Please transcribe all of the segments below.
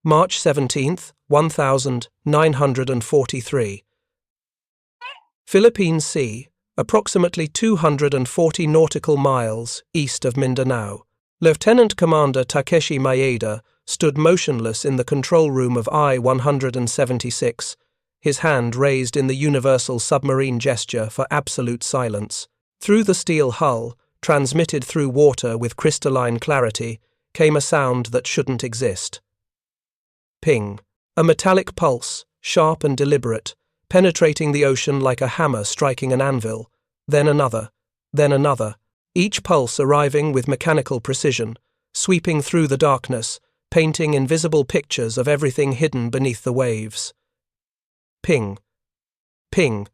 March 17, 1943. Philippine Sea, approximately 240 nautical miles east of Mindanao. Lieutenant Commander Takeshi Maeda stood motionless in the control room of I-176, his hand raised in the universal submarine gesture for absolute silence. Through the steel hull, transmitted through water with crystalline clarity, came a sound that shouldn't exist. Ping. A metallic pulse, sharp and deliberate, penetrating the ocean like a hammer striking an anvil. Then another, each pulse arriving with mechanical precision, sweeping through the darkness, painting invisible pictures of everything hidden beneath the waves. Ping. Ping.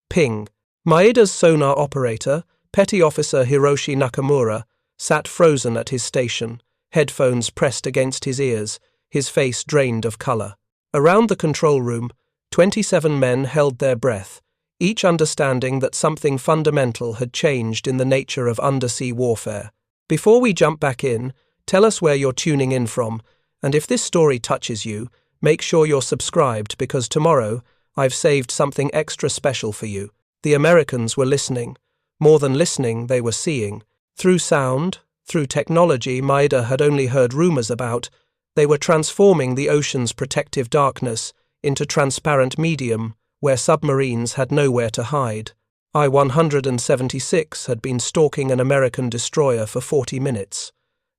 Ping. Maeda's sonar operator, Petty Officer Hiroshi Nakamura, sat frozen at his station, headphones pressed against his ears, his face drained of color. Around the control room, 27 men held their breath, each understanding that something fundamental had changed in the nature of undersea warfare. Before we jump back in, tell us where you're tuning in from, and if this story touches you, make sure you're subscribed because tomorrow I've saved something extra special for you. The Americans were listening. More than listening, they were seeing. Through sound, through technology Maeda had only heard rumors about, they were transforming the ocean's protective darkness into transparent medium where submarines had nowhere to hide. I-176 had been stalking an American destroyer for 40 minutes,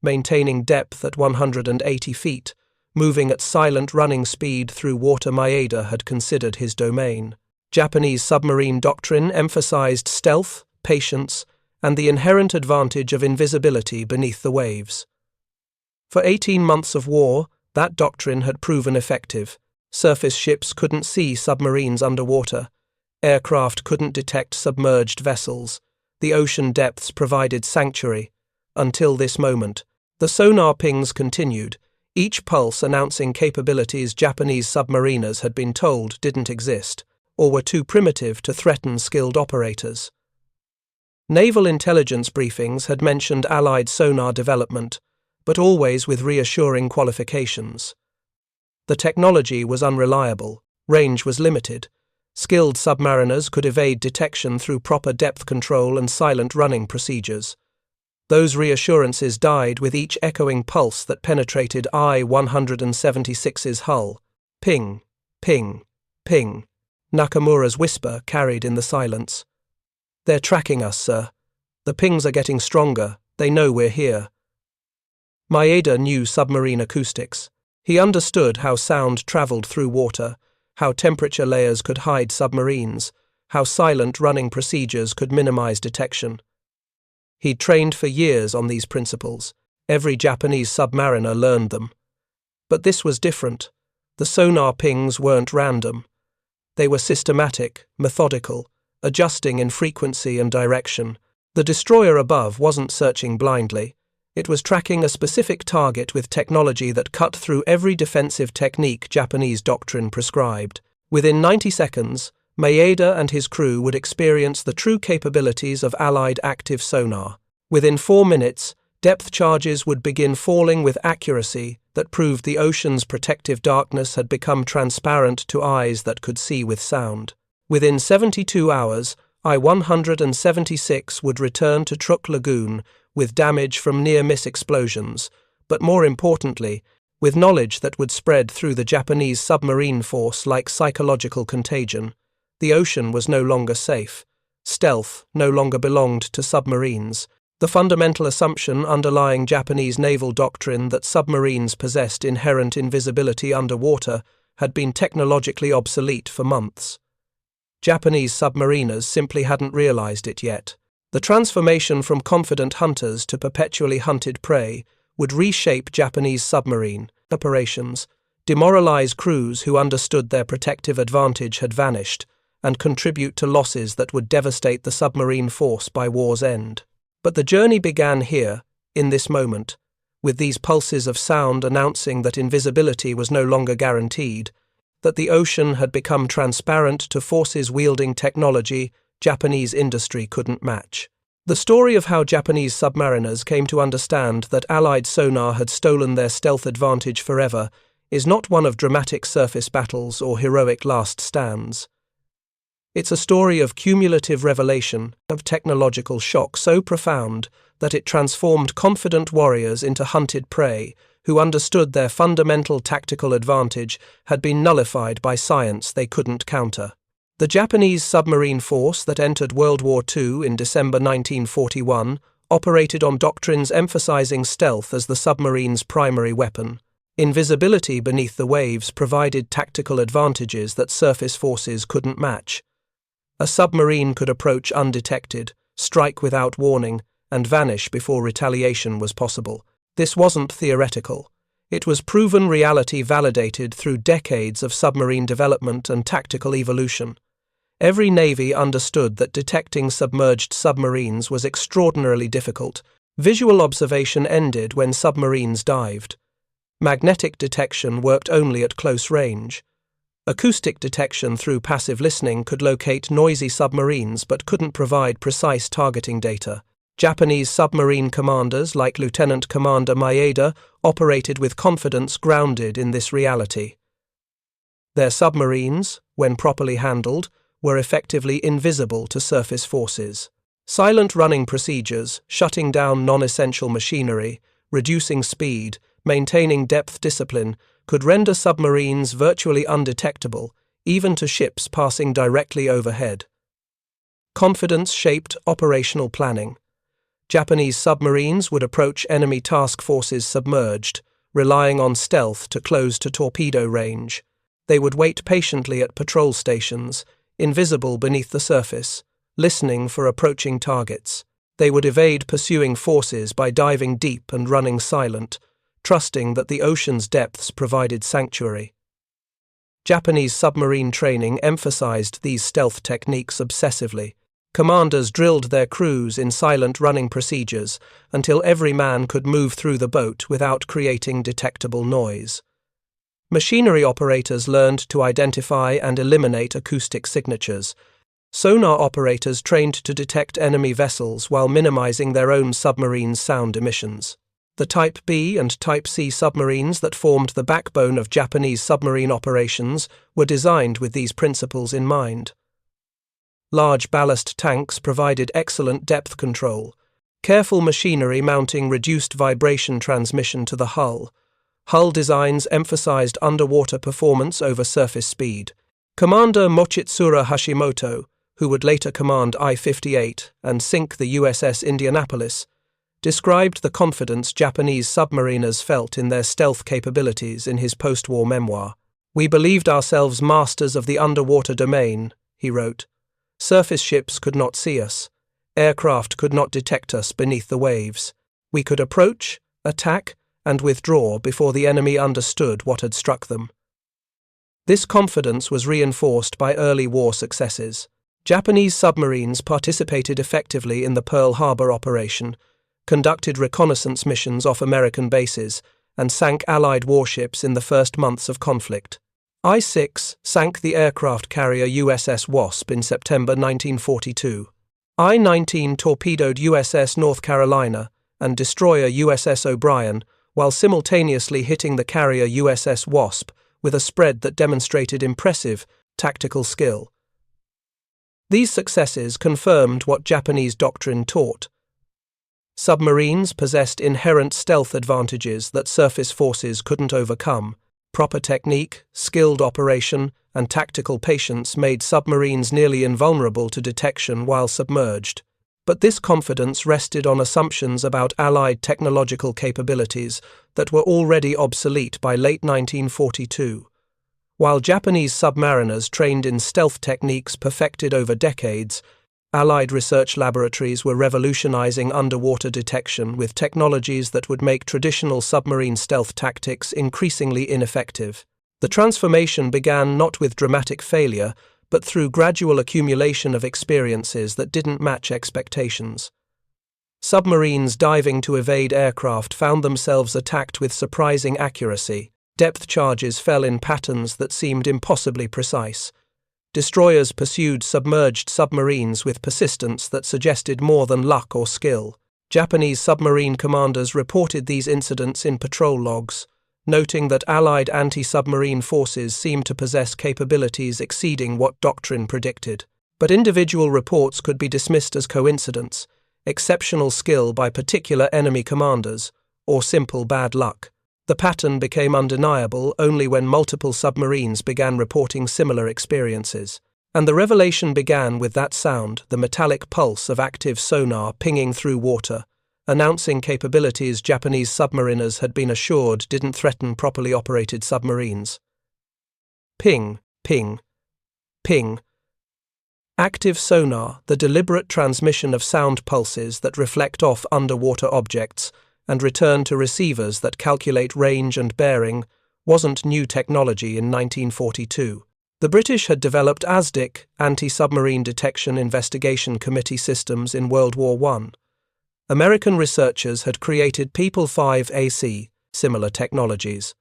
maintaining depth at 180 feet, moving at silent running speed through water Maeda had considered his domain. Japanese submarine doctrine emphasized stealth, patience, and the inherent advantage of invisibility beneath the waves. For 18 months of war, that doctrine had proven effective. Surface ships couldn't see submarines underwater. Aircraft couldn't detect submerged vessels. The ocean depths provided sanctuary. Until this moment, the sonar pings continued, each pulse announcing capabilities Japanese submariners had been told didn't exist, or were too primitive to threaten skilled operators. Naval intelligence briefings had mentioned Allied sonar development, but always with reassuring qualifications. The technology was unreliable, range was limited. Skilled submariners could evade detection through proper depth control and silent running procedures. Those reassurances died with each echoing pulse that penetrated I-176's hull. Ping, ping, ping. Nakamura's whisper carried in the silence. "They're tracking us, sir. The pings are getting stronger. They know we're here." Maeda knew submarine acoustics. He understood how sound traveled through water, how temperature layers could hide submarines, how silent running procedures could minimize detection. He'd trained for years on these principles. Every Japanese submariner learned them. But this was different. The sonar pings weren't random. They were systematic, methodical, adjusting in frequency and direction. The destroyer above wasn't searching blindly. It was tracking a specific target with technology that cut through every defensive technique Japanese doctrine prescribed. Within 90 seconds, Maeda and his crew would experience the true capabilities of Allied active sonar. Within 4 minutes, depth charges would begin falling with accuracy that proved the ocean's protective darkness had become transparent to eyes that could see with sound. Within 72 hours, I-176 would return to Truk Lagoon with damage from near-miss explosions, but more importantly, with knowledge that would spread through the Japanese submarine force like psychological contagion. The ocean was no longer safe. Stealth no longer belonged to submarines. The fundamental assumption underlying Japanese naval doctrine that submarines possessed inherent invisibility underwater had been technologically obsolete for months. Japanese submariners simply hadn't realized it yet. The transformation from confident hunters to perpetually hunted prey would reshape Japanese submarine operations, demoralize crews who understood their protective advantage had vanished, and contribute to losses that would devastate the submarine force by war's end. But the journey began here, in this moment, with these pulses of sound announcing that invisibility was no longer guaranteed, that the ocean had become transparent to forces wielding technology Japanese industry couldn't match. The story of how Japanese submariners came to understand that Allied sonar had stolen their stealth advantage forever is not one of dramatic surface battles or heroic last stands. It's a story of cumulative revelation, of technological shock so profound that it transformed confident warriors into hunted prey who understood their fundamental tactical advantage had been nullified by science they couldn't counter. The Japanese submarine force that entered World War II in December 1941 operated on doctrines emphasizing stealth as the submarine's primary weapon. Invisibility beneath the waves provided tactical advantages that surface forces couldn't match. A submarine could approach undetected, strike without warning, and vanish before retaliation was possible. This wasn't theoretical. It was proven reality validated through decades of submarine development and tactical evolution. Every navy understood that detecting submerged submarines was extraordinarily difficult. Visual observation ended when submarines dived. Magnetic detection worked only at close range. Acoustic detection through passive listening could locate noisy submarines but couldn't provide precise targeting data. Japanese submarine commanders like Lieutenant Commander Maeda operated with confidence grounded in this reality. Their submarines, when properly handled, were effectively invisible to surface forces. Silent running procedures, shutting down non-essential machinery, reducing speed, maintaining depth discipline, could render submarines virtually undetectable, even to ships passing directly overhead. Confidence shaped operational planning. Japanese submarines would approach enemy task forces submerged, relying on stealth to close to torpedo range. They would wait patiently at patrol stations, invisible beneath the surface, listening for approaching targets. They would evade pursuing forces by diving deep and running silent, trusting that the ocean's depths provided sanctuary. Japanese submarine training emphasized these stealth techniques obsessively. Commanders drilled their crews in silent running procedures until every man could move through the boat without creating detectable noise. Machinery operators learned to identify and eliminate acoustic signatures. Sonar operators trained to detect enemy vessels while minimizing their own submarine's sound emissions. The Type B and Type C submarines that formed the backbone of Japanese submarine operations were designed with these principles in mind. Large ballast tanks provided excellent depth control. Careful machinery mounting reduced vibration transmission to the hull. Hull designs emphasized underwater performance over surface speed. Commander Mochitsura Hashimoto, who would later command I-58 and sink the USS Indianapolis, described the confidence Japanese submariners felt in their stealth capabilities in his post-war memoir. "We believed ourselves masters of the underwater domain," he wrote. "Surface ships could not see us. Aircraft could not detect us beneath the waves. We could approach, attack, and withdraw before the enemy understood what had struck them." This confidence was reinforced by early war successes. Japanese submarines participated effectively in the Pearl Harbor operation, conducted reconnaissance missions off American bases, and sank Allied warships in the first months of conflict. I-6 sank the aircraft carrier USS Wasp in September 1942. I-19 torpedoed USS North Carolina and destroyer USS O'Brien, while simultaneously hitting the carrier USS Wasp with a spread that demonstrated impressive tactical skill. These successes confirmed what Japanese doctrine taught. Submarines possessed inherent stealth advantages that surface forces couldn't overcome. Proper technique, skilled operation, and tactical patience made submarines nearly invulnerable to detection while submerged. But this confidence rested on assumptions about Allied technological capabilities that were already obsolete by late 1942. While Japanese submariners trained in stealth techniques perfected over decades, Allied research laboratories were revolutionizing underwater detection with technologies that would make traditional submarine stealth tactics increasingly ineffective. The transformation began not with dramatic failure, but through gradual accumulation of experiences that didn't match expectations. Submarines diving to evade aircraft found themselves attacked with surprising accuracy. Depth charges fell in patterns that seemed impossibly precise. Destroyers pursued submerged submarines with persistence that suggested more than luck or skill. Japanese submarine commanders reported these incidents in patrol logs. noting that Allied anti-submarine forces seemed to possess capabilities exceeding what doctrine predicted. But individual reports could be dismissed as coincidence, exceptional skill by particular enemy commanders, or simple bad luck. The pattern became undeniable only when multiple submarines began reporting similar experiences. And the revelation began with that sound, the metallic pulse of active sonar pinging through water, announcing capabilities Japanese submariners had been assured didn't threaten properly operated submarines. Ping, ping, ping. Active sonar, the deliberate transmission of sound pulses that reflect off underwater objects and return to receivers that calculate range and bearing, wasn't new technology in 1942. The British had developed ASDIC, Anti-Submarine Detection Investigation Committee systems in World War I. American researchers had created People 5AC, similar technologies.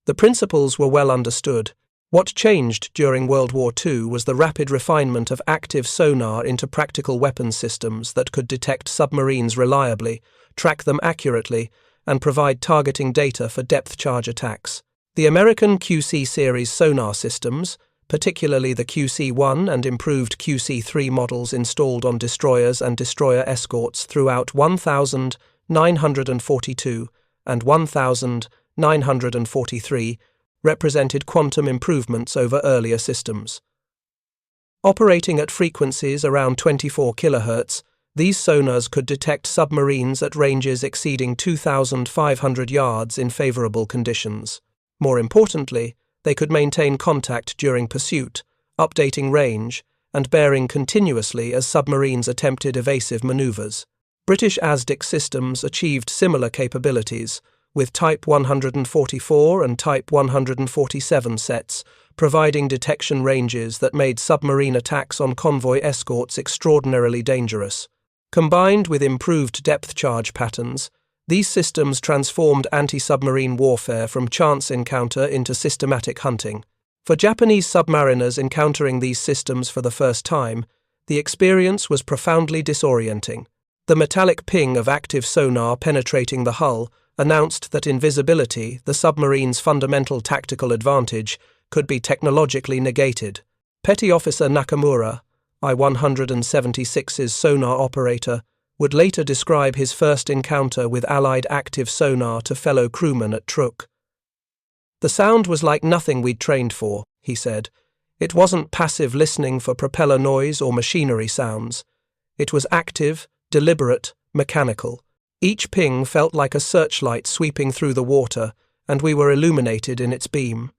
The principles were well understood. What changed during World War II was the rapid refinement of active sonar into practical weapons systems that could detect submarines reliably, track them accurately, and provide targeting data for depth charge attacks. The American QC series sonar systems, particularly the QC-1 and improved QC-3 models installed on destroyers and destroyer escorts throughout 1942 and 1943, represented quantum improvements over earlier systems. Operating at frequencies around 24 kHz, these sonars could detect submarines at ranges exceeding 2,500 yards in favorable conditions. More importantly, they could maintain contact during pursuit, updating range, and bearing continuously as submarines attempted evasive maneuvers. British ASDIC systems achieved similar capabilities, with Type 144 and Type 147 sets, providing detection ranges that made submarine attacks on convoy escorts extraordinarily dangerous. Combined with improved depth charge patterns, these systems transformed anti-submarine warfare from chance encounter into systematic hunting. For Japanese submariners encountering these systems for the first time, the experience was profoundly disorienting. The metallic ping of active sonar penetrating the hull announced that invisibility, the submarine's fundamental tactical advantage, could be technologically negated. Petty Officer Nakamura, I-176's sonar operator, would later describe his first encounter with Allied active sonar to fellow crewmen at Truk. "The sound was like nothing we'd trained for," he said. "It wasn't passive listening for propeller noise or machinery sounds. It was active, deliberate, mechanical. Each ping felt like a searchlight sweeping through the water, and we were illuminated in its beam."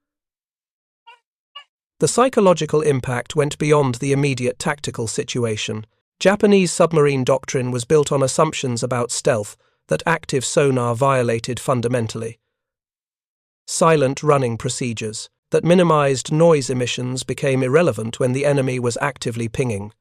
The psychological impact went beyond the immediate tactical situation. Japanese submarine doctrine was built on assumptions about stealth that active sonar violated fundamentally. Silent running procedures that minimized noise emissions became irrelevant when the enemy was actively pinging.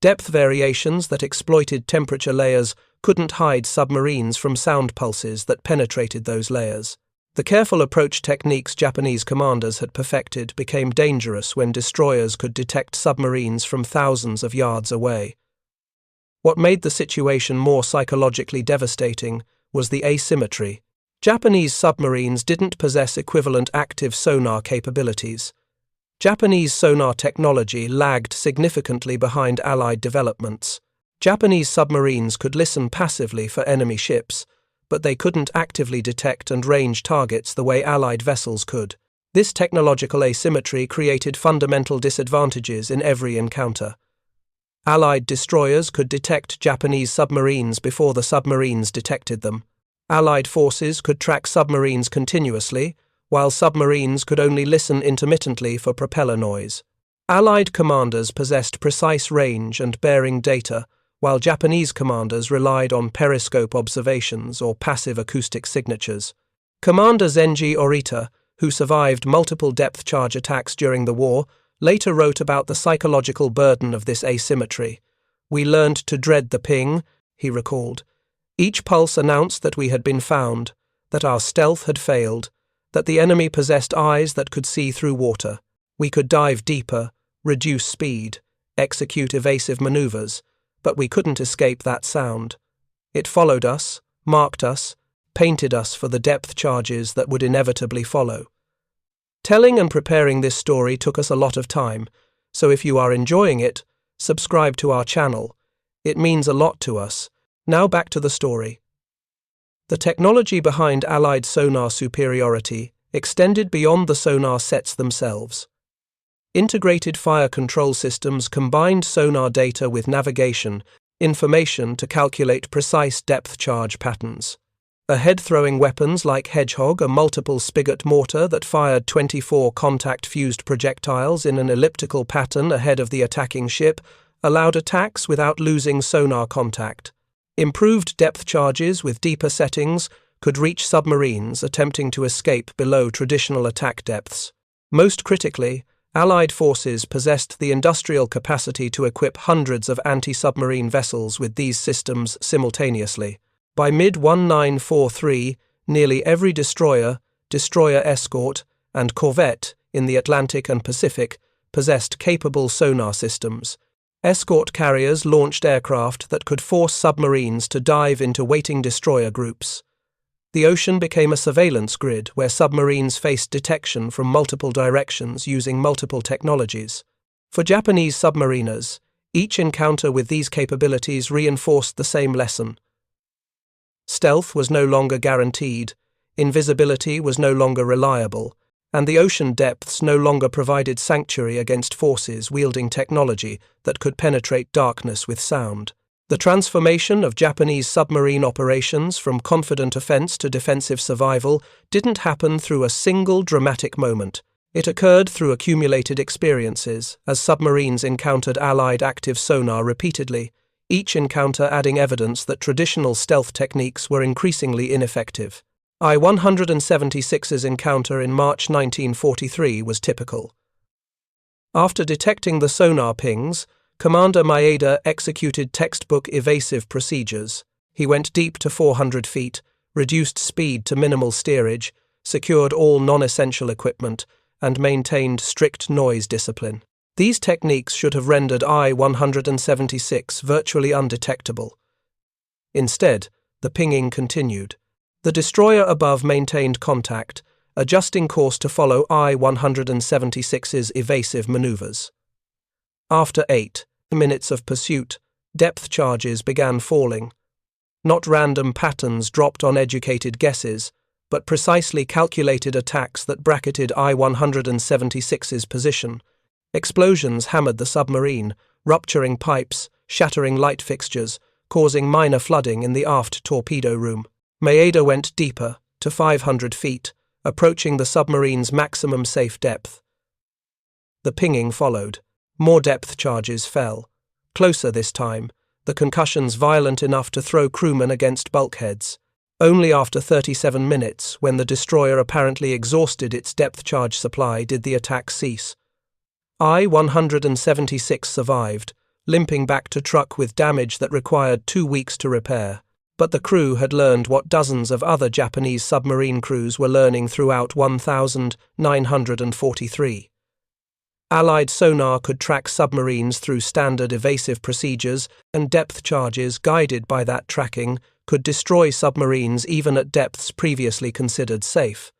Depth variations that exploited temperature layers couldn't hide submarines from sound pulses that penetrated those layers. The careful approach techniques Japanese commanders had perfected became dangerous when destroyers could detect submarines from thousands of yards away. What made the situation more psychologically devastating was the asymmetry. Japanese submarines didn't possess equivalent active sonar capabilities. Japanese sonar technology lagged significantly behind Allied developments. Japanese submarines could listen passively for enemy ships, but they couldn't actively detect and range targets the way Allied vessels could. This technological asymmetry created fundamental disadvantages in every encounter. Allied destroyers could detect Japanese submarines before the submarines detected them. Allied forces could track submarines continuously, while submarines could only listen intermittently for propeller noise. Allied commanders possessed precise range and bearing data, while Japanese commanders relied on periscope observations or passive acoustic signatures. Commander Zenji Orita, who survived multiple depth charge attacks during the war, later wrote about the psychological burden of this asymmetry. "We learned to dread the ping," he recalled. "Each pulse announced that we had been found, that our stealth had failed, that the enemy possessed eyes that could see through water. We could dive deeper, reduce speed, execute evasive maneuvers, but we couldn't escape that sound. It followed us, marked us, painted us for the depth charges that would inevitably follow. Telling and preparing this story took us a lot of time, so if you are enjoying it, subscribe to our channel. It means a lot to us. Now back to the story. The technology behind Allied sonar superiority extended beyond the sonar sets themselves. Integrated fire control systems combined sonar data with navigation information to calculate precise depth charge patterns. Ahead-throwing weapons like Hedgehog, a multiple spigot mortar that fired 24 contact-fused projectiles in an elliptical pattern ahead of the attacking ship, allowed attacks without losing sonar contact. Improved depth charges with deeper settings could reach submarines attempting to escape below traditional attack depths. Most critically, Allied forces possessed the industrial capacity to equip hundreds of anti-submarine vessels with these systems simultaneously. By mid-1943, nearly every destroyer, destroyer escort, and corvette in the Atlantic and Pacific possessed capable sonar systems. Escort carriers launched aircraft that could force submarines to dive into waiting destroyer groups. The ocean became a surveillance grid where submarines faced detection from multiple directions using multiple technologies. For Japanese submariners, each encounter with these capabilities reinforced the same lesson. Stealth was no longer guaranteed, invisibility was no longer reliable, and the ocean depths no longer provided sanctuary against forces wielding technology that could penetrate darkness with sound. The transformation of Japanese submarine operations from confident offense to defensive survival didn't happen through a single dramatic moment. It occurred through accumulated experiences, as submarines encountered Allied active sonar repeatedly, each encounter adding evidence that traditional stealth techniques were increasingly ineffective. I-176's encounter in March 1943 was typical. After detecting the sonar pings, Commander Maeda executed textbook evasive procedures. He went deep to 400 feet, reduced speed to minimal steerage, secured all non-essential equipment, and maintained strict noise discipline. These techniques should have rendered I-176 virtually undetectable. Instead, the pinging continued. The destroyer above maintained contact, adjusting course to follow I-176's evasive maneuvers. After 8 minutes of pursuit, depth charges began falling. Not random patterns dropped on educated guesses, but precisely calculated attacks that bracketed I-176's position. Explosions hammered the submarine, rupturing pipes, shattering light fixtures, causing minor flooding in the aft torpedo room. Maeda went deeper, to 500 feet, approaching the submarine's maximum safe depth. The pinging followed. More depth charges fell. Closer this time, the concussions violent enough to throw crewmen against bulkheads. Only after 37 minutes, when the destroyer apparently exhausted its depth charge supply, did the attack cease. I-176 survived, limping back to truck with damage that required 2 weeks to repair. But the crew had learned what dozens of other Japanese submarine crews were learning throughout 1943. Allied sonar could track submarines through standard evasive procedures, and depth charges guided by that tracking could destroy submarines even at depths previously considered safe.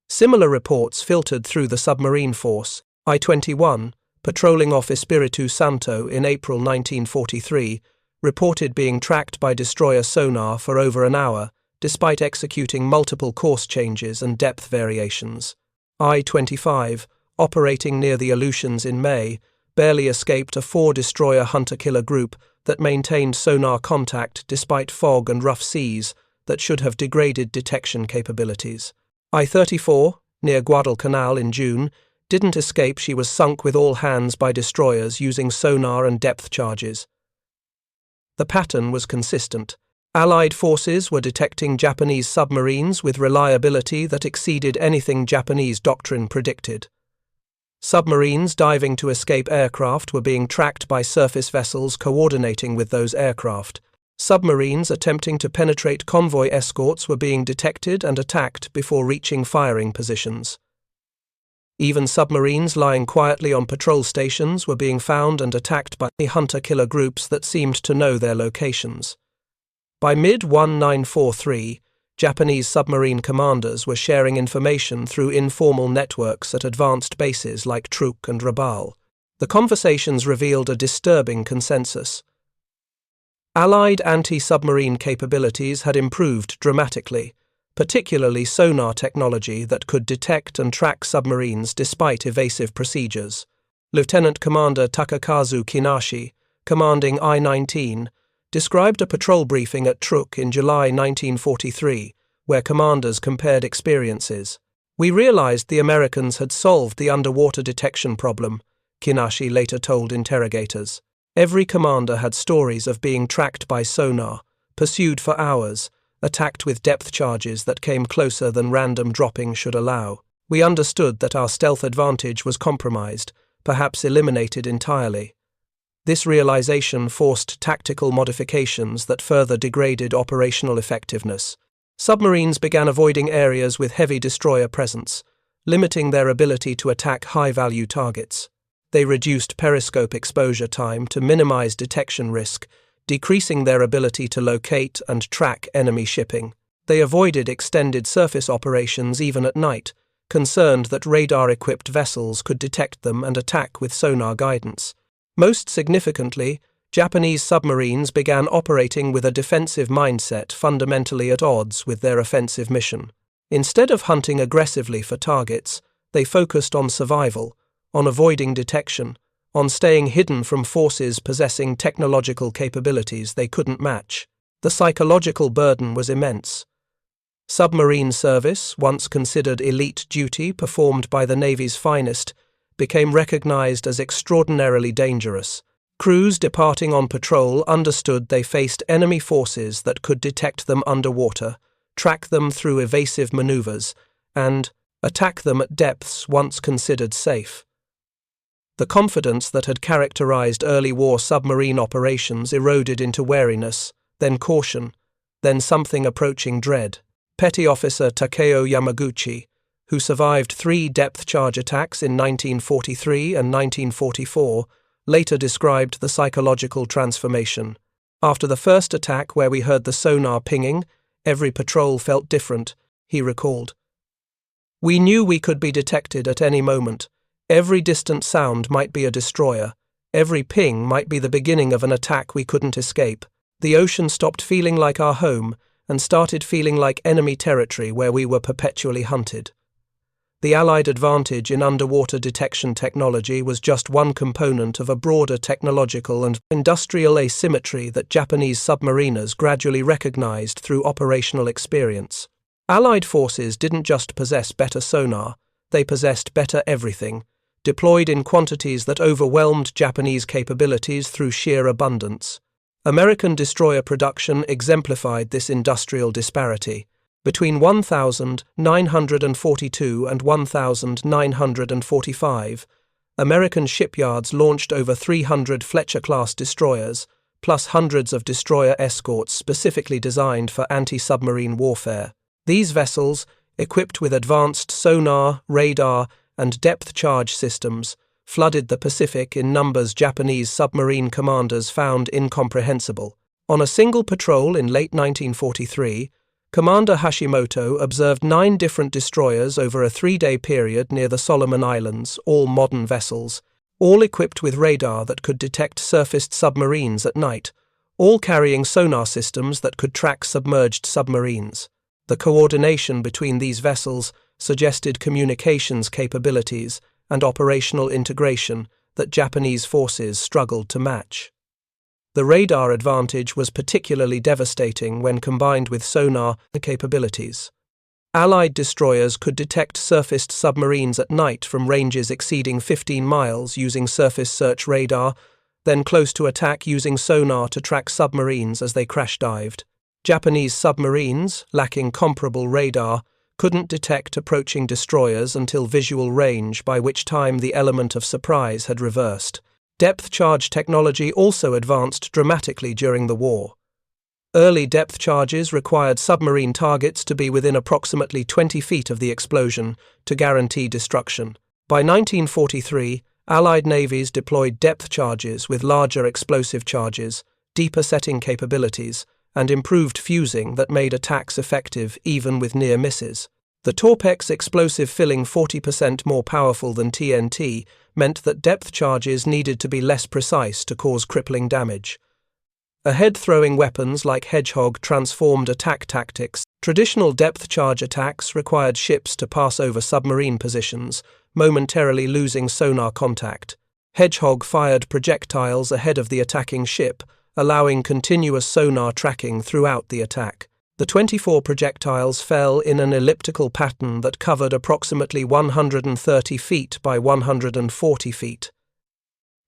Similar reports filtered through the submarine force. I-21, patrolling off Espiritu Santo in April 1943, reported being tracked by destroyer sonar for over an hour, despite executing multiple course changes and depth variations. I-25, operating near the Aleutians in May, barely escaped a 4-destroyer hunter-killer group that maintained sonar contact despite fog and rough seas that should have degraded detection capabilities. I-34, near Guadalcanal in June, didn't escape. She was sunk with all hands by destroyers using sonar and depth charges. The pattern was consistent. Allied forces were detecting Japanese submarines with reliability that exceeded anything Japanese doctrine predicted. Submarines diving to escape aircraft were being tracked by surface vessels coordinating with those aircraft. Submarines attempting to penetrate convoy escorts were being detected and attacked before reaching firing positions. Even submarines lying quietly on patrol stations were being found and attacked by hunter-killer groups that seemed to know their locations. By mid-1943, Japanese submarine commanders were sharing information through informal networks at advanced bases like Truk and Rabaul. The conversations revealed a disturbing consensus. Allied anti-submarine capabilities had improved dramatically, particularly sonar technology that could detect and track submarines despite evasive procedures. Lieutenant Commander Takakazu Kinashi, commanding I-19, described a patrol briefing at Truk in July 1943, where commanders compared experiences. "We realized the Americans had solved the underwater detection problem," Kinashi later told interrogators. Every commander had stories of being tracked by sonar, pursued for hours, attacked with depth charges that came closer than random dropping should allow. "We understood that our stealth advantage was compromised, perhaps eliminated entirely." This realization forced tactical modifications that further degraded operational effectiveness. Submarines began avoiding areas with heavy destroyer presence, limiting their ability to attack high-value targets. They reduced periscope exposure time to minimize detection risk, decreasing their ability to locate and track enemy shipping. They avoided extended surface operations even at night, concerned that radar-equipped vessels could detect them and attack with sonar guidance. Most significantly, Japanese submarines began operating with a defensive mindset fundamentally at odds with their offensive mission. Instead of hunting aggressively for targets, they focused on survival, on avoiding detection, on staying hidden from forces possessing technological capabilities they couldn't match. The psychological burden was immense. Submarine service, once considered elite duty performed by the Navy's finest, became recognized as extraordinarily dangerous. Crews departing on patrol understood they faced enemy forces that could detect them underwater, track them through evasive maneuvers, and attack them at depths once considered safe. The confidence that had characterized early war submarine operations eroded into wariness, then caution, then something approaching dread. Petty Officer Takeo Yamaguchi, who survived 3 depth charge attacks in 1943 and 1944, later described the psychological transformation. "After the first attack where we heard the sonar pinging, every patrol felt different," he recalled. "We knew we could be detected at any moment. Every distant sound might be a destroyer. Every ping might be the beginning of an attack we couldn't escape. The ocean stopped feeling like our home and started feeling like enemy territory where we were perpetually hunted." The Allied advantage in underwater detection technology was just one component of a broader technological and industrial asymmetry that Japanese submariners gradually recognized through operational experience. Allied forces didn't just possess better sonar, they possessed better everything, deployed in quantities that overwhelmed Japanese capabilities through sheer abundance. American destroyer production exemplified this industrial disparity. Between 1942 and 1945, American shipyards launched over 300 Fletcher-class destroyers, plus hundreds of destroyer escorts specifically designed for anti-submarine warfare. These vessels, equipped with advanced sonar, radar, and depth charge systems, flooded the Pacific in numbers Japanese submarine commanders found incomprehensible. On a single patrol in late 1943, Commander Hashimoto observed 9 different destroyers over a 3-day period near the Solomon Islands, all modern vessels, all equipped with radar that could detect surfaced submarines at night, all carrying sonar systems that could track submerged submarines. The coordination between these vessels suggested communications capabilities and operational integration that Japanese forces struggled to match. The radar advantage was particularly devastating when combined with sonar capabilities. Allied destroyers could detect surfaced submarines at night from ranges exceeding 15 miles using surface search radar, then close to attack using sonar to track submarines as they crash-dived. Japanese submarines, lacking comparable radar, couldn't detect approaching destroyers until visual range, by which time the element of surprise had reversed. Depth charge technology also advanced dramatically during the war. Early depth charges required submarine targets to be within approximately 20 feet of the explosion to guarantee destruction. By 1943, Allied navies deployed depth charges with larger explosive charges, deeper setting capabilities, and improved fusing that made attacks effective even with near misses. The Torpex explosive filling 40% more powerful than TNT meant that depth charges needed to be less precise to cause crippling damage. Ahead-throwing weapons like Hedgehog transformed attack tactics. Traditional depth charge attacks required ships to pass over submarine positions, momentarily losing sonar contact. Hedgehog fired projectiles ahead of the attacking ship, allowing continuous sonar tracking throughout the attack. The 24 projectiles fell in an elliptical pattern that covered approximately 130 feet by 140 feet.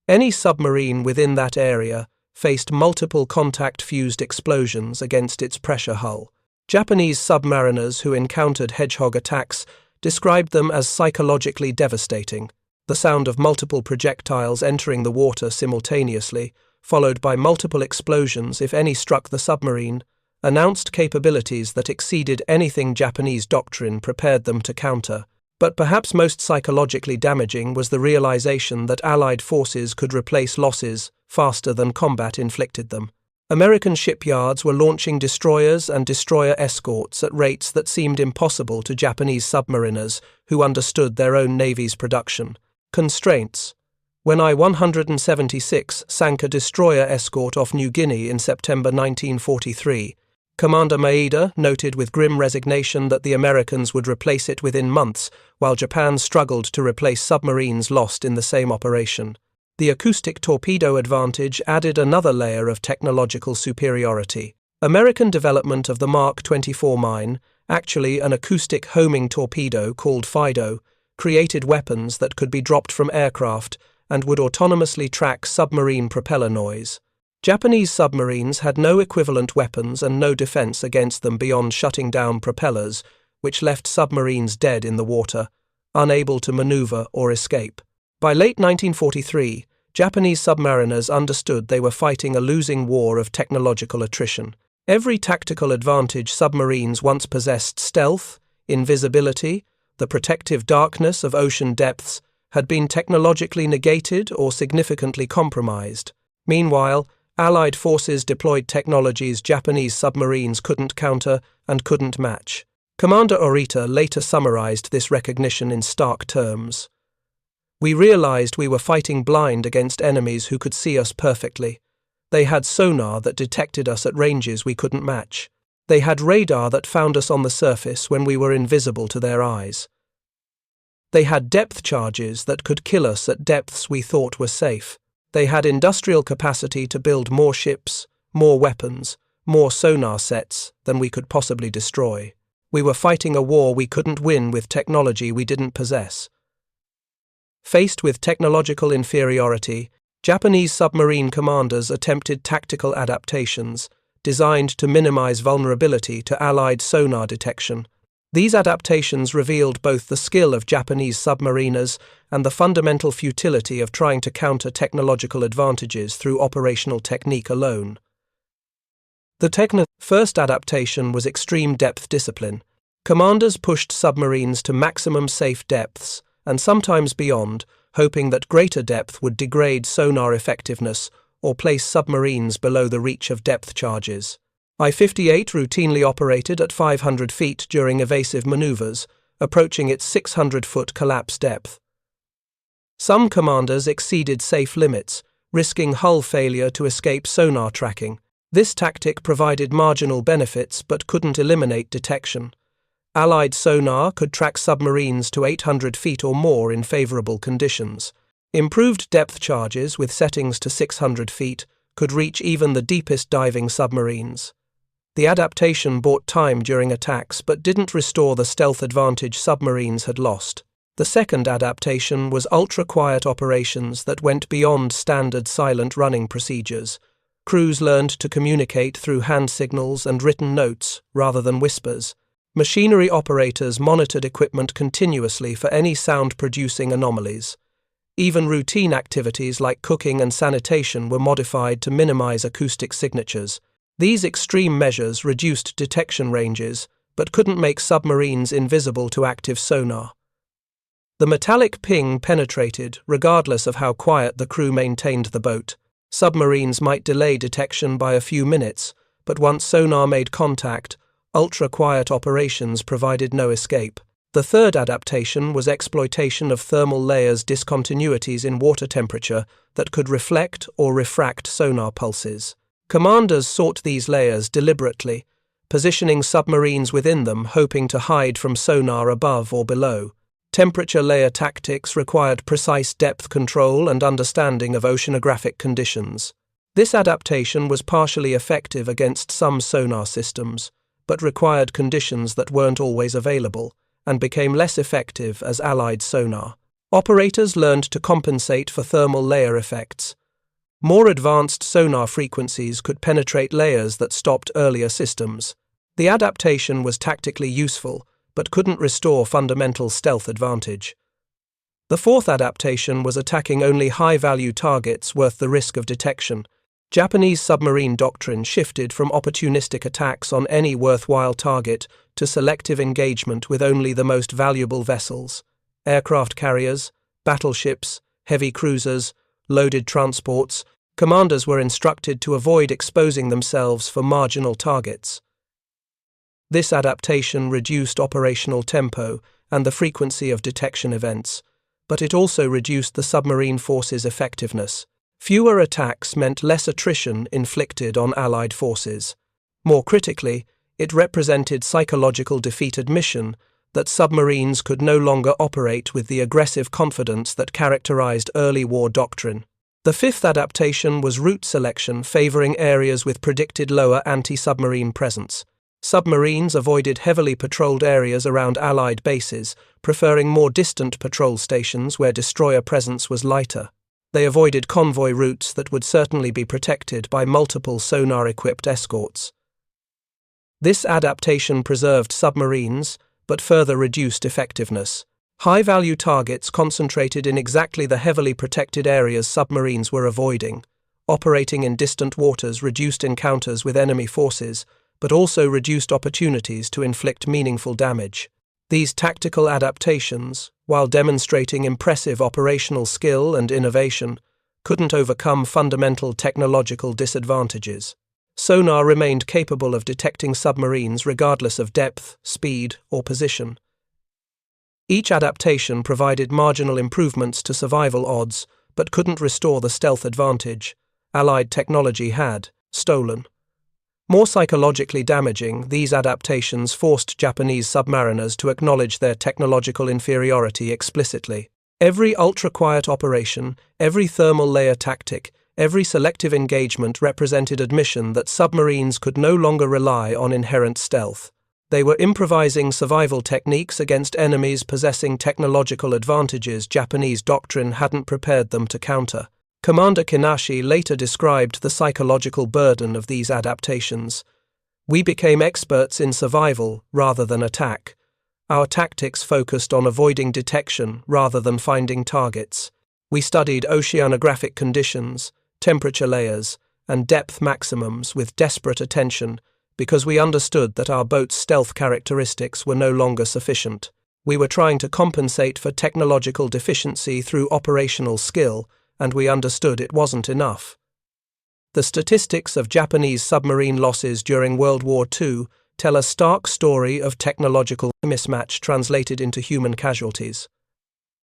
Any submarine within that area faced multiple contact-fused explosions against its pressure hull. Japanese submariners who encountered Hedgehog attacks described them as psychologically devastating. The sound of multiple projectiles entering the water simultaneously, followed by multiple explosions if any struck the submarine, announced capabilities that exceeded anything Japanese doctrine prepared them to counter. But perhaps most psychologically damaging was the realization that Allied forces could replace losses faster than combat inflicted them. American shipyards were launching destroyers and destroyer escorts at rates that seemed impossible to Japanese submariners who understood their own navy's production. Constraints. When I-176 sank a destroyer escort off New Guinea in September 1943, Commander Maeda noted with grim resignation that the Americans would replace it within months, while Japan struggled to replace submarines lost in the same operation. The acoustic torpedo advantage added another layer of technological superiority. American development of the Mark 24 mine, actually an acoustic homing torpedo called FIDO, created weapons that could be dropped from aircraft and would autonomously track submarine propeller noise. Japanese submarines had no equivalent weapons and no defense against them beyond shutting down propellers, which left submarines dead in the water, unable to maneuver or escape. By late 1943, Japanese submariners understood they were fighting a losing war of technological attrition. Every tactical advantage submarines once possessed, stealth, invisibility, the protective darkness of ocean depths, had been technologically negated or significantly compromised. Meanwhile, Allied forces deployed technologies Japanese submarines couldn't counter and couldn't match. Commander Orita later summarized this recognition in stark terms. "We realized we were fighting blind against enemies who could see us perfectly. They had sonar that detected us at ranges we couldn't match. They had radar that found us on the surface when we were invisible to their eyes. They had depth charges that could kill us at depths we thought were safe. They had industrial capacity to build more ships, more weapons, more sonar sets than we could possibly destroy. We were fighting a war we couldn't win with technology we didn't possess." Faced with technological inferiority, Japanese submarine commanders attempted tactical adaptations designed to minimize vulnerability to Allied sonar detection. These adaptations revealed both the skill of Japanese submariners and the fundamental futility of trying to counter technological advantages through operational technique alone. The first adaptation was extreme depth discipline. Commanders pushed submarines to maximum safe depths, and sometimes beyond, hoping that greater depth would degrade sonar effectiveness or place submarines below the reach of depth charges. I-58 routinely operated at 500 feet during evasive maneuvers, approaching its 600-foot collapse depth. Some commanders exceeded safe limits, risking hull failure to escape sonar tracking. This tactic provided marginal benefits but couldn't eliminate detection. Allied sonar could track submarines to 800 feet or more in favorable conditions. Improved depth charges with settings to 600 feet could reach even the deepest diving submarines. The adaptation bought time during attacks but didn't restore the stealth advantage submarines had lost. The second adaptation was ultra-quiet operations that went beyond standard silent running procedures. Crews learned to communicate through hand signals and written notes rather than whispers. Machinery operators monitored equipment continuously for any sound-producing anomalies. Even routine activities like cooking and sanitation were modified to minimize acoustic signatures. These extreme measures reduced detection ranges, but couldn't make submarines invisible to active sonar. The metallic ping penetrated, regardless of how quiet the crew maintained the boat. Submarines might delay detection by a few minutes, but once sonar made contact, ultra-quiet operations provided no escape. The third adaptation was exploitation of thermal layers discontinuities in water temperature that could reflect or refract sonar pulses. Commanders sought these layers deliberately, positioning submarines within them, hoping to hide from sonar above or below. Temperature layer tactics required precise depth control and understanding of oceanographic conditions. This adaptation was partially effective against some sonar systems, but required conditions that weren't always available, and became less effective as Allied sonar. Operators learned to compensate for thermal layer effects. More advanced sonar frequencies could penetrate layers that stopped earlier systems. The adaptation was tactically useful, but couldn't restore fundamental stealth advantage. The fourth adaptation was attacking only high-value targets worth the risk of detection. Japanese submarine doctrine shifted from opportunistic attacks on any worthwhile target to selective engagement with only the most valuable vessels. Aircraft carriers, battleships, heavy cruisers, loaded transports. Commanders were instructed to avoid exposing themselves for marginal targets. This adaptation reduced operational tempo and the frequency of detection events, but it also reduced the submarine force's effectiveness. Fewer attacks meant less attrition inflicted on Allied forces. More critically, it represented psychological defeat admission that submarines could no longer operate with the aggressive confidence that characterized early war doctrine. The fifth adaptation was route selection, favoring areas with predicted lower anti-submarine presence. Submarines avoided heavily patrolled areas around Allied bases, preferring more distant patrol stations where destroyer presence was lighter. They avoided convoy routes that would certainly be protected by multiple sonar-equipped escorts. This adaptation preserved submarines, but further reduced effectiveness. High-value targets concentrated in exactly the heavily protected areas submarines were avoiding. Operating in distant waters reduced encounters with enemy forces, but also reduced opportunities to inflict meaningful damage. These tactical adaptations, while demonstrating impressive operational skill and innovation, couldn't overcome fundamental technological disadvantages. Sonar remained capable of detecting submarines regardless of depth, speed, or position. Each adaptation provided marginal improvements to survival odds, but couldn't restore the stealth advantage Allied technology had stolen. More psychologically damaging, these adaptations forced Japanese submariners to acknowledge their technological inferiority explicitly. Every ultra-quiet operation, every thermal layer tactic, every selective engagement represented admission that submarines could no longer rely on inherent stealth. They were improvising survival techniques against enemies possessing technological advantages Japanese doctrine hadn't prepared them to counter. Commander Kinashi later described the psychological burden of these adaptations. We became experts in survival rather than attack. Our tactics focused on avoiding detection rather than finding targets. We studied oceanographic conditions, temperature layers, and depth maximums with desperate attention because we understood that our boat's stealth characteristics were no longer sufficient. We were trying to compensate for technological deficiency through operational skill, and we understood it wasn't enough. The statistics of Japanese submarine losses during World War II tell a stark story of technological mismatch translated into human casualties.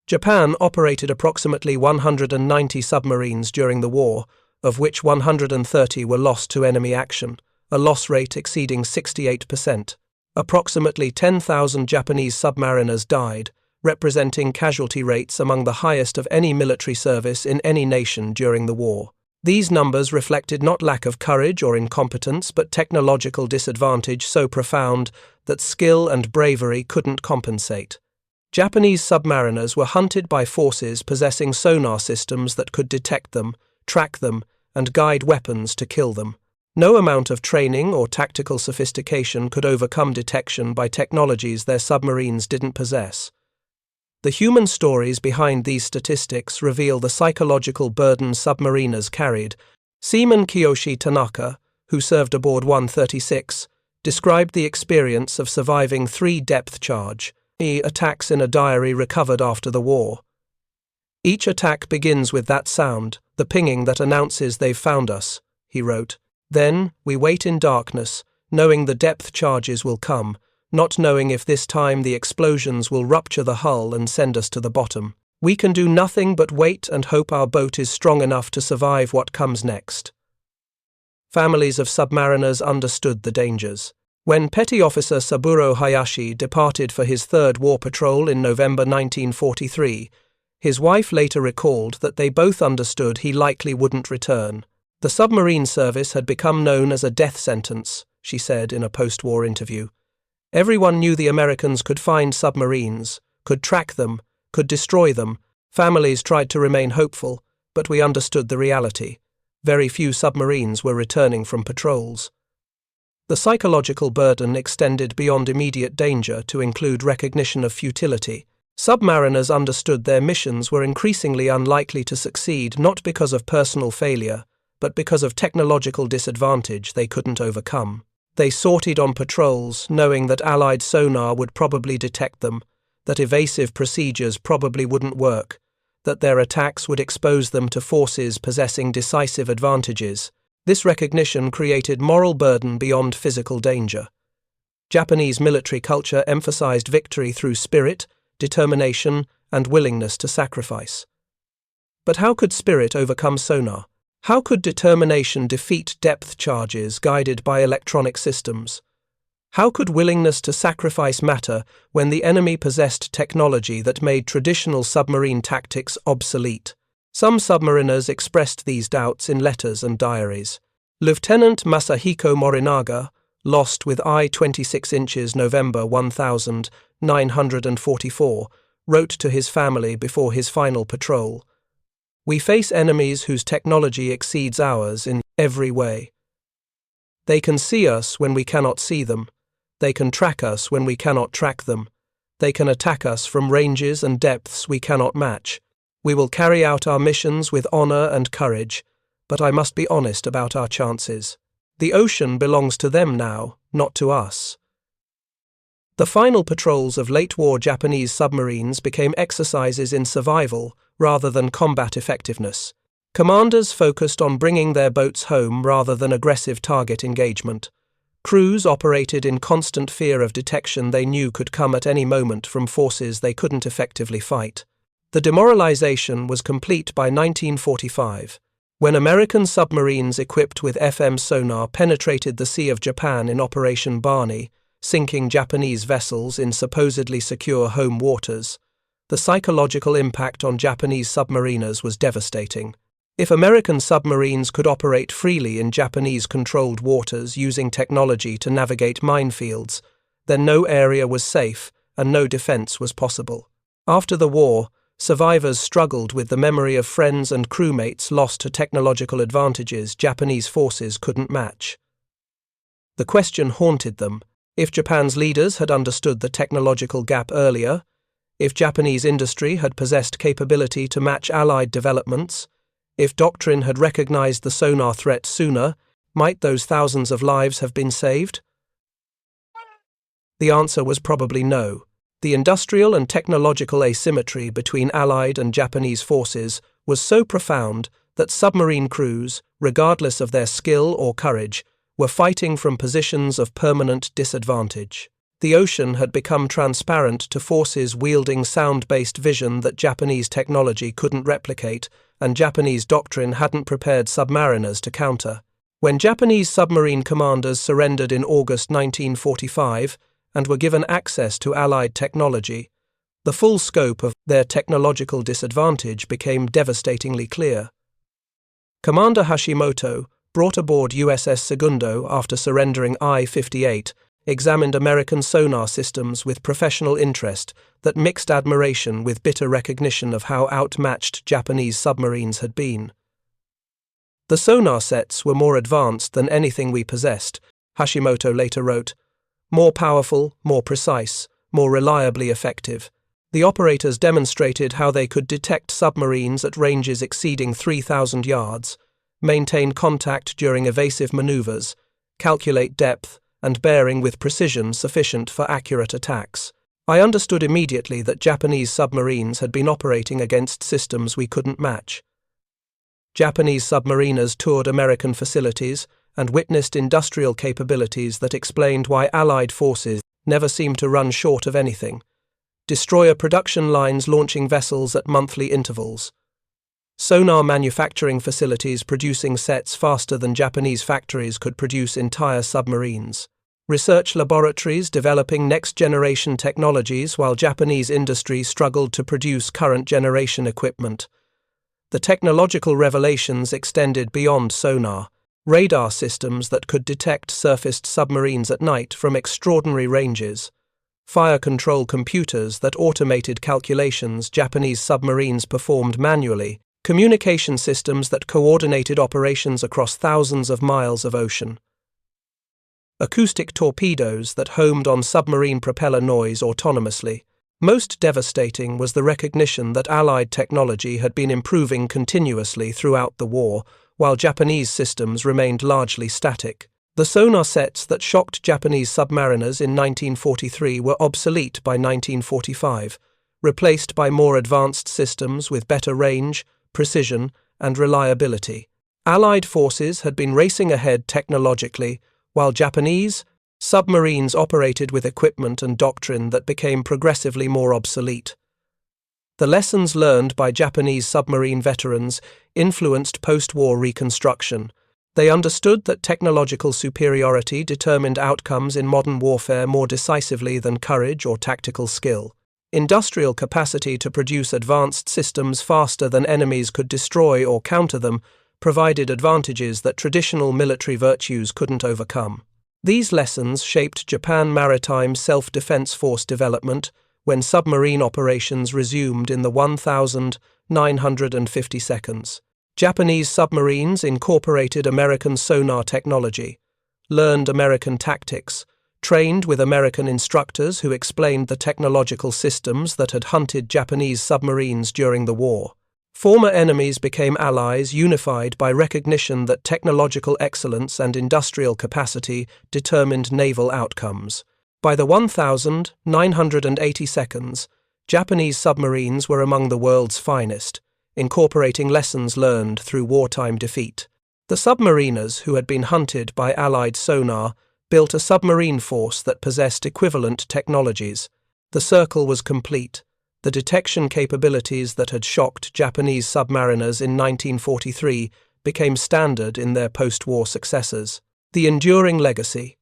Japan operated approximately 190 submarines during the war, of which 130 were lost to enemy action, a loss rate exceeding 68%. Approximately 10,000 Japanese submariners died, representing casualty rates among the highest of any military service in any nation during the war. These numbers reflected not lack of courage or incompetence, but technological disadvantage so profound that skill and bravery couldn't compensate. Japanese submariners were hunted by forces possessing sonar systems that could detect them, track them, and guide weapons to kill them. No amount of training or tactical sophistication could overcome detection by technologies their submarines didn't possess. The human stories behind these statistics reveal the psychological burden submariners carried. Seaman Kiyoshi Tanaka, who served aboard 136, described the experience of surviving 3 depth charge attacks in a diary recovered after the war. Each attack begins with that sound, the pinging that announces they've found us, he wrote. Then, we wait in darkness, knowing the depth charges will come, not knowing if this time the explosions will rupture the hull and send us to the bottom. We can do nothing but wait and hope our boat is strong enough to survive what comes next. Families of submariners understood the dangers. When Petty Officer Saburo Hayashi departed for his third war patrol in November 1943, his wife later recalled that they both understood he likely wouldn't return. The submarine service had become known as a death sentence, she said in a post-war interview. Everyone knew the Americans could find submarines, could track them, could destroy them. Families tried to remain hopeful, but we understood the reality. Very few submarines were returning from patrols. The psychological burden extended beyond immediate danger to include recognition of futility. Submariners understood their missions were increasingly unlikely to succeed not because of personal failure, but because of technological disadvantage they couldn't overcome. They sortied on patrols, knowing that Allied sonar would probably detect them, that evasive procedures probably wouldn't work, that their attacks would expose them to forces possessing decisive advantages. This recognition created moral burden beyond physical danger. Japanese military culture emphasized victory through spirit, determination, and willingness to sacrifice. But how could spirit overcome sonar? How could determination defeat depth charges guided by electronic systems? How could willingness to sacrifice matter when the enemy possessed technology that made traditional submarine tactics obsolete? Some submariners expressed these doubts in letters and diaries. Lieutenant Masahiko Morinaga, lost with eye 26 inches November 1944, wrote to his family before his final patrol, "We face enemies whose technology exceeds ours in every way. They can see us when we cannot see them. They can track us when we cannot track them. They can attack us from ranges and depths we cannot match. We will carry out our missions with honor and courage, but I must be honest about our chances. The ocean belongs to them now, not to us." The final patrols of late-war Japanese submarines became exercises in survival rather than combat effectiveness. Commanders focused on bringing their boats home rather than aggressive target engagement. Crews operated in constant fear of detection they knew could come at any moment from forces they couldn't effectively fight. The demoralization was complete by 1945, when American submarines equipped with FM sonar penetrated the Sea of Japan in Operation Barney, sinking Japanese vessels in supposedly secure home waters. The psychological impact on Japanese submariners was devastating. If American submarines could operate freely in Japanese-controlled waters using technology to navigate minefields, then no area was safe and no defense was possible. After the war, survivors struggled with the memory of friends and crewmates lost to technological advantages Japanese forces couldn't match. The question haunted them: if Japan's leaders had understood the technological gap earlier, if Japanese industry had possessed capability to match Allied developments, if doctrine had recognized the sonar threat sooner, might those thousands of lives have been saved? The answer was probably no. The industrial and technological asymmetry between Allied and Japanese forces was so profound that submarine crews, regardless of their skill or courage, were fighting from positions of permanent disadvantage. The ocean had become transparent to forces wielding sound-based vision that Japanese technology couldn't replicate, and Japanese doctrine hadn't prepared submariners to counter. When Japanese submarine commanders surrendered in August 1945 and were given access to Allied technology, the full scope of their technological disadvantage became devastatingly clear. Commander Hashimoto, brought aboard USS Segundo after surrendering I-58, examined American sonar systems with professional interest that mixed admiration with bitter recognition of how outmatched Japanese submarines had been. "The sonar sets were more advanced than anything we possessed," Hashimoto later wrote. "More powerful, more precise, more reliably effective. The operators demonstrated how they could detect submarines at ranges exceeding 3,000 yards, maintain contact during evasive maneuvers, calculate depth, and bearing with precision sufficient for accurate attacks. I understood immediately that Japanese submarines had been operating against systems we couldn't match." Japanese submariners toured American facilities and witnessed industrial capabilities that explained why Allied forces never seemed to run short of anything. Destroyer production lines launching vessels at monthly intervals. Sonar manufacturing facilities producing sets faster than Japanese factories could produce entire submarines. Research laboratories developing next-generation technologies while Japanese industry struggled to produce current-generation equipment. The technological revelations extended beyond sonar. Radar systems that could detect surfaced submarines at night from extraordinary ranges. Fire control computers that automated calculations Japanese submarines performed manually. Communication systems that coordinated operations across thousands of miles of ocean. Acoustic torpedoes that homed on submarine propeller noise autonomously. Most devastating was the recognition that Allied technology had been improving continuously throughout the war, while Japanese systems remained largely static. The sonar sets that shocked Japanese submariners in 1943 were obsolete by 1945, replaced by more advanced systems with better range, precision, and reliability. Allied forces had been racing ahead technologically, while Japanese submarines operated with equipment and doctrine that became progressively more obsolete. The lessons learned by Japanese submarine veterans influenced post-war reconstruction. They understood that technological superiority determined outcomes in modern warfare more decisively than courage or tactical skill. Industrial capacity to produce advanced systems faster than enemies could destroy or counter them provided advantages that traditional military virtues couldn't overcome. These lessons shaped Japan maritime self-defense force development when submarine operations resumed in the 1950 seconds. Japanese submarines incorporated American sonar technology, learned American tactics, trained with American instructors who explained the technological systems that had hunted Japanese submarines during the war. Former enemies became allies unified by recognition that technological excellence and industrial capacity determined naval outcomes. By the 1980 seconds, Japanese submarines were among the world's finest, incorporating lessons learned through wartime defeat. The submariners who had been hunted by Allied sonar built a submarine force that possessed equivalent technologies. The circle was complete. The detection capabilities that had shocked Japanese submariners in 1943 became standard in their post-war successors. The enduring legacy.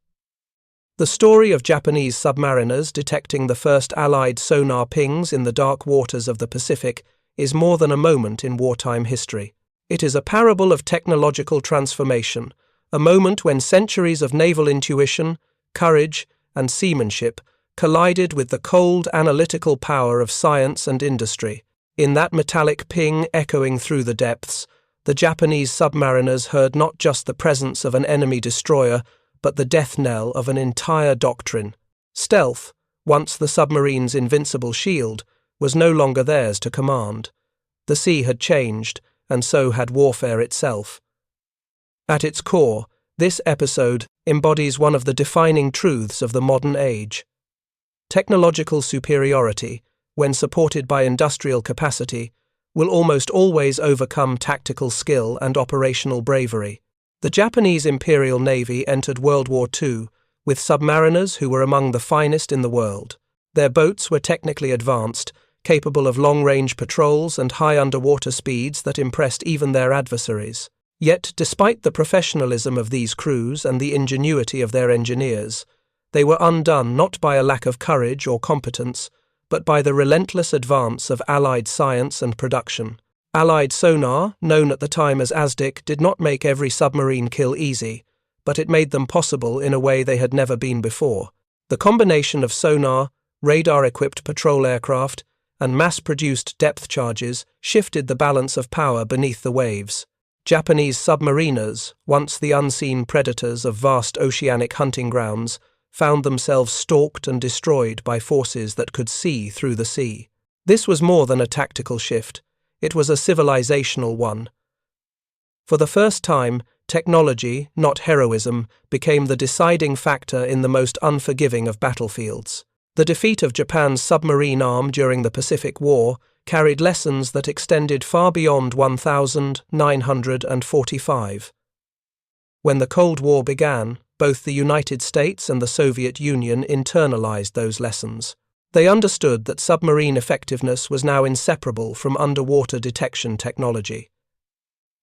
The story of Japanese submariners detecting the first Allied sonar pings in the dark waters of the Pacific is more than a moment in wartime history. It is a parable of technological transformation, a moment when centuries of naval intuition, courage, and seamanship collided with the cold, analytical power of science and industry. In that metallic ping echoing through the depths, the Japanese submariners heard not just the presence of an enemy destroyer, but the death knell of an entire doctrine. Stealth, once the submarine's invincible shield, was no longer theirs to command. The sea had changed, and so had warfare itself. At its core, this episode embodies one of the defining truths of the modern age. Technological superiority, when supported by industrial capacity, will almost always overcome tactical skill and operational bravery. The Japanese Imperial Navy entered World War II with submariners who were among the finest in the world. Their boats were technically advanced, capable of long-range patrols and high underwater speeds that impressed even their adversaries. Yet, despite the professionalism of these crews and the ingenuity of their engineers, they were undone not by a lack of courage or competence, but by the relentless advance of Allied science and production. Allied sonar, known at the time as ASDIC, did not make every submarine kill easy, but it made them possible in a way they had never been before. The combination of sonar, radar-equipped patrol aircraft, and mass-produced depth charges shifted the balance of power beneath the waves. Japanese submariners, once the unseen predators of vast oceanic hunting grounds, found themselves stalked and destroyed by forces that could see through the sea. This was more than a tactical shift. It was a civilizational one. For the first time, technology, not heroism, became the deciding factor in the most unforgiving of battlefields. The defeat of Japan's submarine arm during the Pacific War carried lessons that extended far beyond 1945. When the Cold War began, both the United States and the Soviet Union internalized those lessons. They understood that submarine effectiveness was now inseparable from underwater detection technology.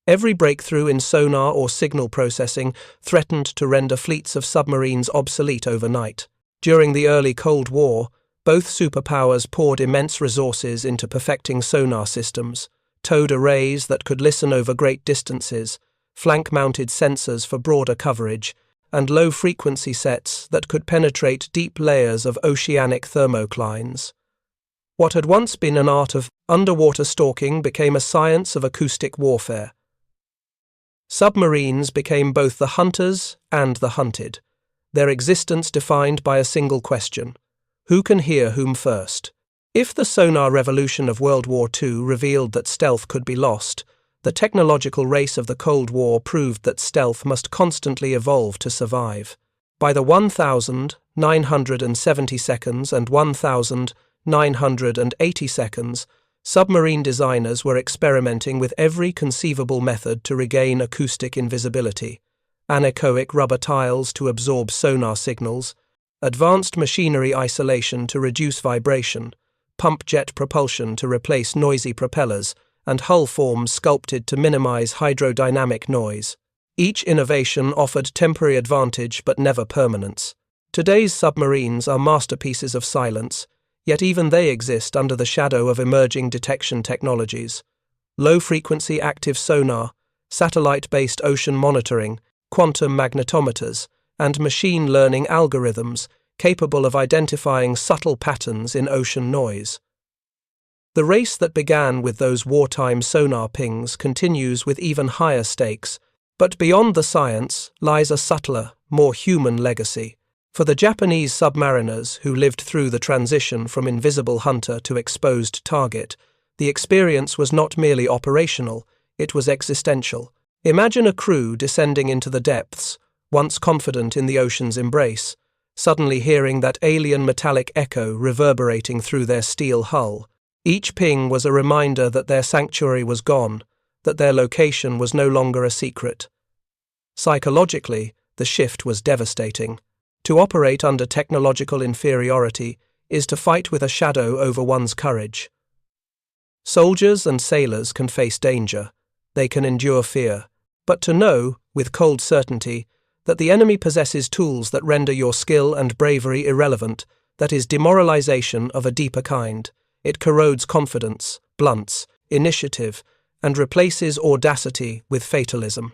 Every breakthrough in sonar or signal processing threatened to render fleets of submarines obsolete overnight. During the early Cold War, both superpowers poured immense resources into perfecting sonar systems, towed arrays that could listen over great distances, flank-mounted sensors for broader coverage, and low-frequency sets that could penetrate deep layers of oceanic thermoclines. What had once been an art of underwater stalking became a science of acoustic warfare. Submarines became both the hunters and the hunted, their existence defined by a single question: who can hear whom first? If the sonar revolution of World War II revealed that stealth could be lost, the technological race of the Cold War proved that stealth must constantly evolve to survive. By the 1970 seconds and 1980 seconds, submarine designers were experimenting with every conceivable method to regain acoustic invisibility: anechoic rubber tiles to absorb sonar signals, advanced machinery isolation to reduce vibration, pump jet propulsion to replace noisy propellers, and hull forms sculpted to minimize hydrodynamic noise. Each innovation offered temporary advantage but never permanence. Today's submarines are masterpieces of silence, yet even they exist under the shadow of emerging detection technologies. Low-frequency active sonar, satellite-based ocean monitoring, quantum magnetometers, and machine learning algorithms capable of identifying subtle patterns in ocean noise. The race that began with those wartime sonar pings continues with even higher stakes, but beyond the science lies a subtler, more human legacy. For the Japanese submariners who lived through the transition from invisible hunter to exposed target, the experience was not merely operational, it was existential. Imagine a crew descending into the depths, once confident in the ocean's embrace, suddenly hearing that alien metallic echo reverberating through their steel hull. Each ping was a reminder that their sanctuary was gone, that their location was no longer a secret. Psychologically, the shift was devastating. To operate under technological inferiority is to fight with a shadow over one's courage. Soldiers and sailors can face danger, they can endure fear, but to know, with cold certainty, that the enemy possesses tools that render your skill and bravery irrelevant, that is demoralization of a deeper kind. It corrodes confidence, blunts initiative, and replaces audacity with fatalism.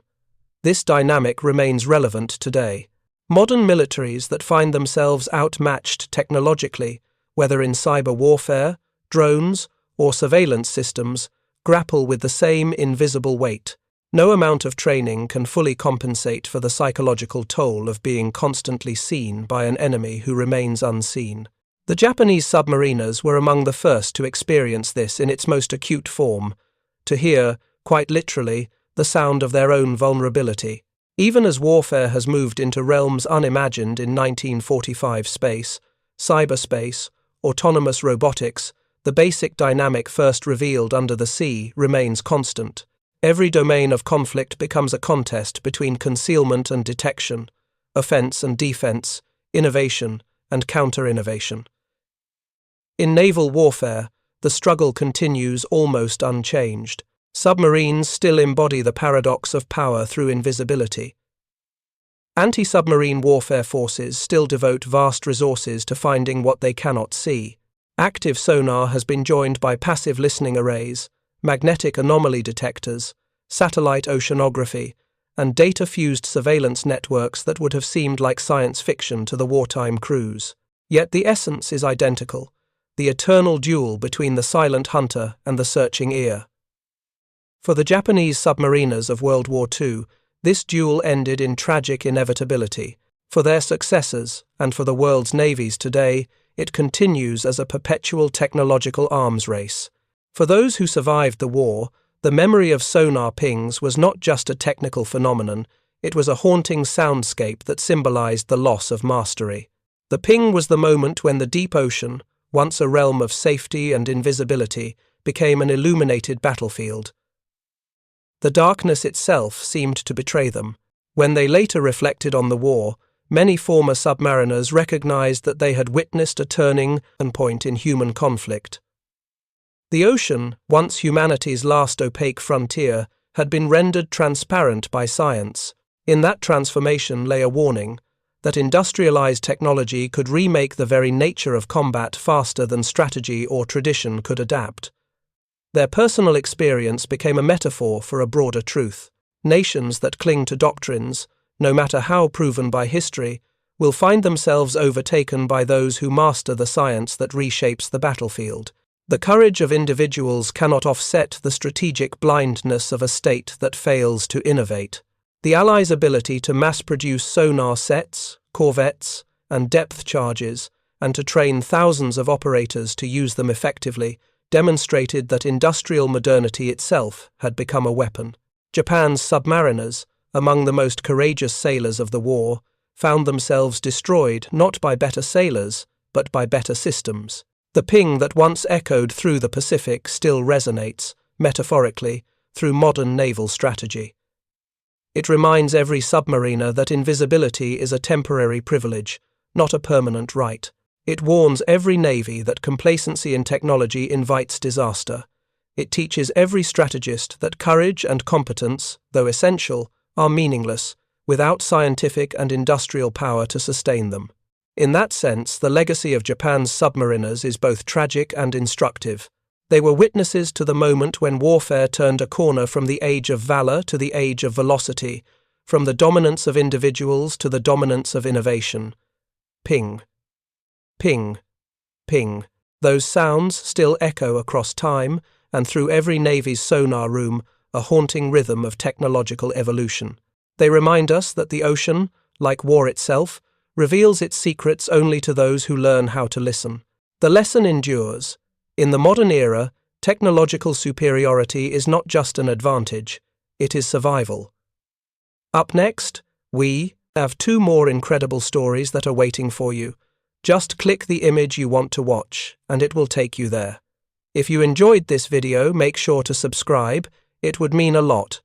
This dynamic remains relevant today. Modern militaries that find themselves outmatched technologically, whether in cyber warfare, drones, or surveillance systems, grapple with the same invisible weight. No amount of training can fully compensate for the psychological toll of being constantly seen by an enemy who remains unseen. The Japanese submariners were among the first to experience this in its most acute form, to hear, quite literally, the sound of their own vulnerability. Even as warfare has moved into realms unimagined in 1945 space, cyberspace, autonomous robotics, the basic dynamic first revealed under the sea remains constant. Every domain of conflict becomes a contest between concealment and detection, offense and defense, innovation and counter-innovation. In naval warfare, the struggle continues almost unchanged. Submarines still embody the paradox of power through invisibility. Anti-submarine warfare forces still devote vast resources to finding what they cannot see. Active sonar has been joined by passive listening arrays, magnetic anomaly detectors, satellite oceanography, and data-fused surveillance networks that would have seemed like science fiction to the wartime crews. Yet the essence is identical, the eternal duel between the silent hunter and the searching ear. For the Japanese submariners of World War II, this duel ended in tragic inevitability. For their successors, and for the world's navies today, it continues as a perpetual technological arms race. For those who survived the war, the memory of sonar pings was not just a technical phenomenon, it was a haunting soundscape that symbolized the loss of mastery. The ping was the moment when the deep ocean, once a realm of safety and invisibility, became an illuminated battlefield. The darkness itself seemed to betray them. When they later reflected on the war, many former submariners recognized that they had witnessed a turning point in human conflict. The ocean, once humanity's last opaque frontier, had been rendered transparent by science. In that transformation lay a warning that industrialized technology could remake the very nature of combat faster than strategy or tradition could adapt. Their personal experience became a metaphor for a broader truth. Nations that cling to doctrines, no matter how proven by history, will find themselves overtaken by those who master the science that reshapes the battlefield. The courage of individuals cannot offset the strategic blindness of a state that fails to innovate. The Allies' ability to mass-produce sonar sets, corvettes, and depth charges, and to train thousands of operators to use them effectively, demonstrated that industrial modernity itself had become a weapon. Japan's submariners, among the most courageous sailors of the war, found themselves destroyed not by better sailors, but by better systems. The ping that once echoed through the Pacific still resonates, metaphorically, through modern naval strategy. It reminds every submariner that invisibility is a temporary privilege, not a permanent right. It warns every navy that complacency in technology invites disaster. It teaches every strategist that courage and competence, though essential, are meaningless without scientific and industrial power to sustain them. In that sense, the legacy of Japan's submariners is both tragic and instructive. They were witnesses to the moment when warfare turned a corner from the age of valor to the age of velocity, from the dominance of individuals to the dominance of innovation. Ping. Ping. Ping. Those sounds still echo across time, and through every navy's sonar room, a haunting rhythm of technological evolution. They remind us that the ocean, like war itself, reveals its secrets only to those who learn how to listen. The lesson endures. In the modern era, technological superiority is not just an advantage, it is survival. Up next, we have 2 more incredible stories that are waiting for you. Just click the image you want to watch, and it will take you there. If you enjoyed this video, make sure to subscribe. It would mean a lot.